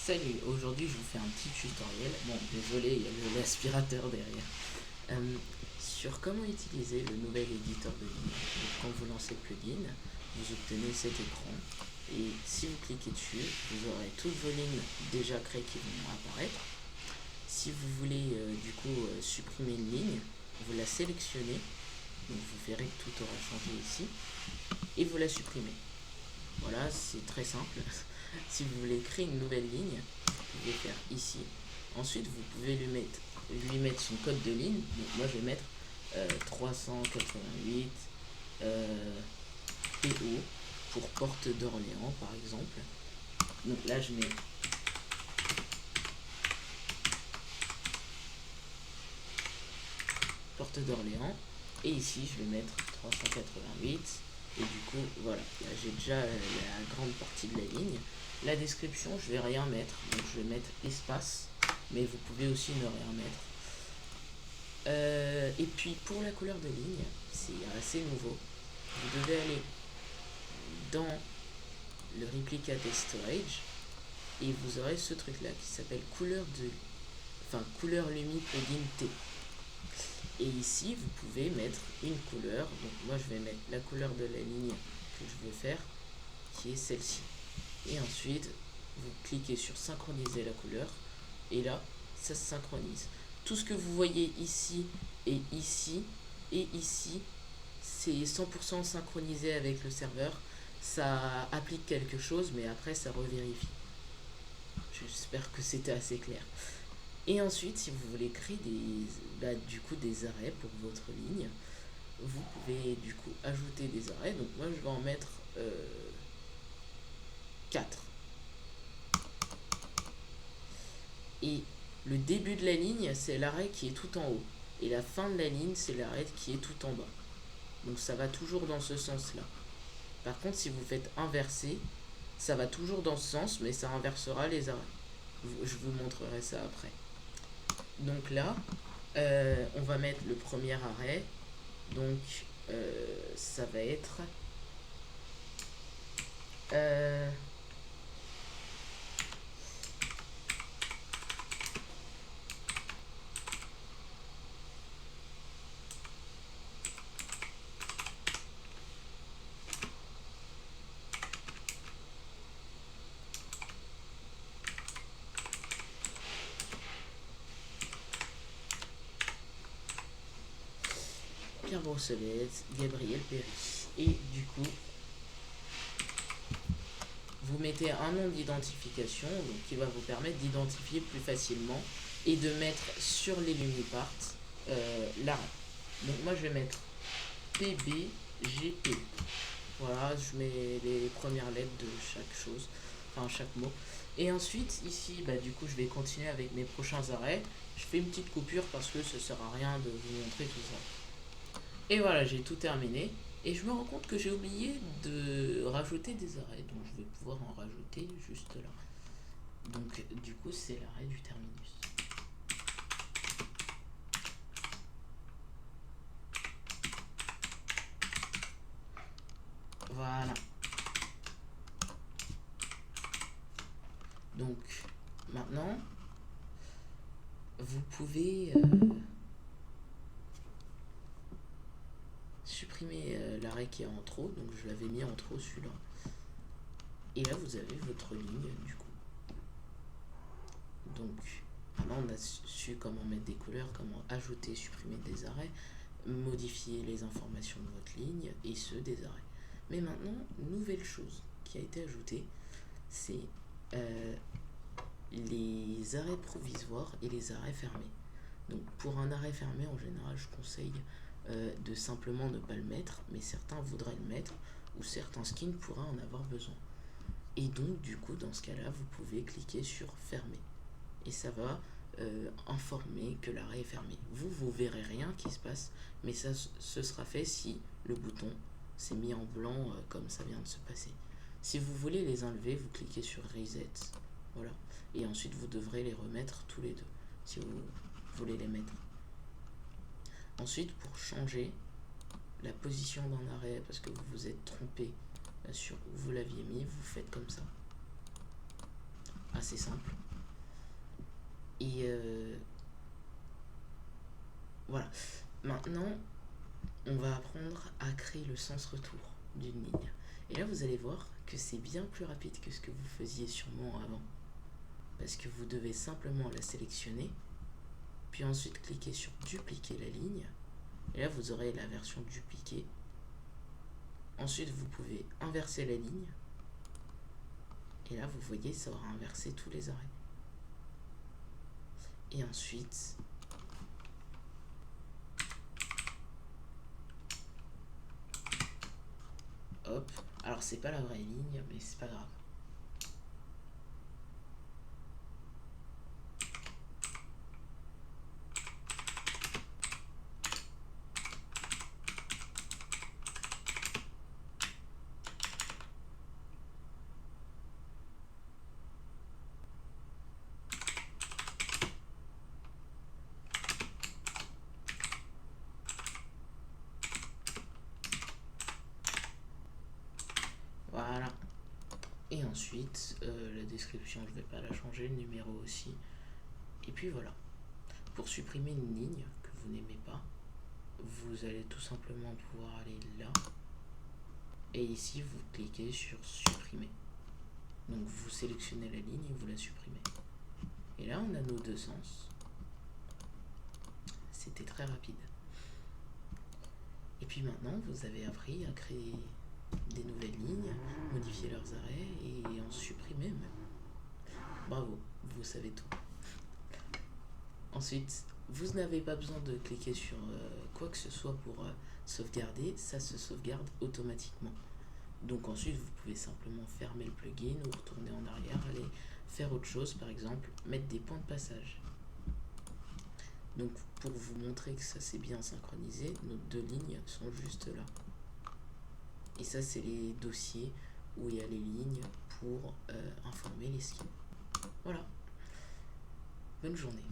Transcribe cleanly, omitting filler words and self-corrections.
Salut, aujourd'hui je vous fais un petit tutoriel. Bon, désolé, il y a l'aspirateur derrière. Sur comment utiliser le nouvel éditeur de ligne. Donc, quand vous lancez le plugin, vous obtenez cet écran. Et si vous cliquez dessus, vous aurez toutes vos lignes déjà créées qui vont apparaître. Si vous voulez supprimer une ligne, vous la sélectionnez. Donc vous verrez que tout aura changé ici. Et vous la supprimez. Voilà, c'est très simple. Si vous voulez créer une nouvelle ligne, vous pouvez faire ici. Ensuite, vous pouvez lui mettre son code de ligne. Donc moi, je vais mettre 388 PO pour Porte d'Orléans, par exemple. Donc là, je mets Porte d'Orléans. Et ici, je vais mettre 388. Et du coup, voilà, là j'ai déjà la grande partie de la ligne. La description, je vais rien mettre, donc je vais mettre espace, mais vous pouvez aussi ne rien mettre. Et puis pour la couleur de ligne, c'est assez nouveau. Vous devez aller dans le Replicate Storage et vous aurez ce truc là qui s'appelle couleur Lumi plugin T. Et ici, vous pouvez mettre une couleur. Donc moi, je vais mettre la couleur de la ligne que je veux faire, qui est celle-ci. Et ensuite, vous cliquez sur synchroniser la couleur. Et là, ça se synchronise. Tout ce que vous voyez ici, c'est 100% synchronisé avec le serveur. Ça applique quelque chose, mais après, ça revérifie. J'espère que c'était assez clair. Et ensuite, si vous voulez créer des arrêts pour votre ligne, vous pouvez du coup ajouter des arrêts. Donc moi, je vais en mettre 4. Et le début de la ligne, c'est l'arrêt qui est tout en haut. Et la fin de la ligne, c'est l'arrêt qui est tout en bas. Donc ça va toujours dans ce sens-là. Par contre, si vous faites inverser, ça va toujours dans ce sens, mais ça inversera les arrêts. Je vous montrerai ça après. Donc là, on va mettre le premier arrêt. Donc ça va être Pierre Brossolette, Gabriel Péry. Et du coup, vous mettez un nom d'identification qui va vous permettre d'identifier plus facilement et de mettre sur les Lumiparts l'arrêt. Donc moi je vais mettre PBGP. Voilà, je mets les premières lettres de chaque chose, enfin chaque mot. Et ensuite ici, du coup je vais continuer avec mes prochains arrêts. Je fais une petite coupure parce que ça sert à rien de vous montrer tout ça. Et voilà, j'ai tout terminé. Et je me rends compte que j'ai oublié de rajouter des arrêts. Donc je vais pouvoir en rajouter juste là. Donc du coup c'est l'arrêt du terminus. Voilà. Donc maintenant, vous pouvez supprimer l'arrêt qui est en trop. Donc je l'avais mis en trop celui-là. Et là vous avez votre ligne du coup. Donc maintenant on a su comment mettre des couleurs, comment ajouter, supprimer des arrêts, modifier les informations de votre ligne et ceux des arrêts. Mais maintenant, nouvelle chose qui a été ajoutée, c'est les arrêts provisoires et les arrêts fermés. Donc pour un arrêt fermé, en général, je conseille de simplement ne pas le mettre, mais certains voudraient le mettre, ou certains skins pourraient en avoir besoin. Et donc du coup, dans ce cas-là, vous pouvez cliquer sur fermer. Et ça va informer que l'arrêt est fermé. Vous verrez rien qui se passe, mais ça ce sera fait si le bouton s'est mis en blanc comme ça vient de se passer. Si vous voulez les enlever, vous cliquez sur Reset. Voilà. Et ensuite, vous devrez les remettre tous les deux, si vous voulez les mettre. Ensuite, pour changer la position d'un arrêt, parce que vous vous êtes trompé sur où vous l'aviez mis, vous faites comme ça. assez simple. Et voilà. Maintenant, on va apprendre à créer le sens retour d'une ligne. Et là, vous allez voir que c'est bien plus rapide que ce que vous faisiez sûrement avant. Parce que vous devez simplement la sélectionner, puis ensuite cliquer sur dupliquer la ligne. Et là, vous aurez la version dupliquée. Ensuite, vous pouvez inverser la ligne. Et là, vous voyez, ça aura inversé tous les arrêts. Et ensuite, hop. Alors, c'est pas la vraie ligne, mais c'est pas grave. Voilà. Et ensuite, la description, je vais pas la changer, le numéro aussi. Et puis voilà. Pour supprimer une ligne que vous n'aimez pas, vous allez tout simplement pouvoir aller là. Et ici, vous cliquez sur supprimer. Donc vous sélectionnez la ligne et vous la supprimez. Et là, on a nos deux sens. C'était très rapide. Et puis maintenant, vous avez appris à créer des nouvelles lignes, modifier leurs arrêts et en supprimer même. Bravo, vous savez tout. Ensuite, vous n'avez pas besoin de cliquer sur quoi que ce soit pour sauvegarder, ça se sauvegarde automatiquement. Donc ensuite, vous pouvez simplement fermer le plugin ou retourner en arrière, aller faire autre chose, par exemple, mettre des points de passage. Donc pour vous montrer que ça c'est bien synchronisé, nos deux lignes sont juste là. Et ça, c'est les dossiers où il y a les lignes pour informer les skins. Voilà. Bonne journée.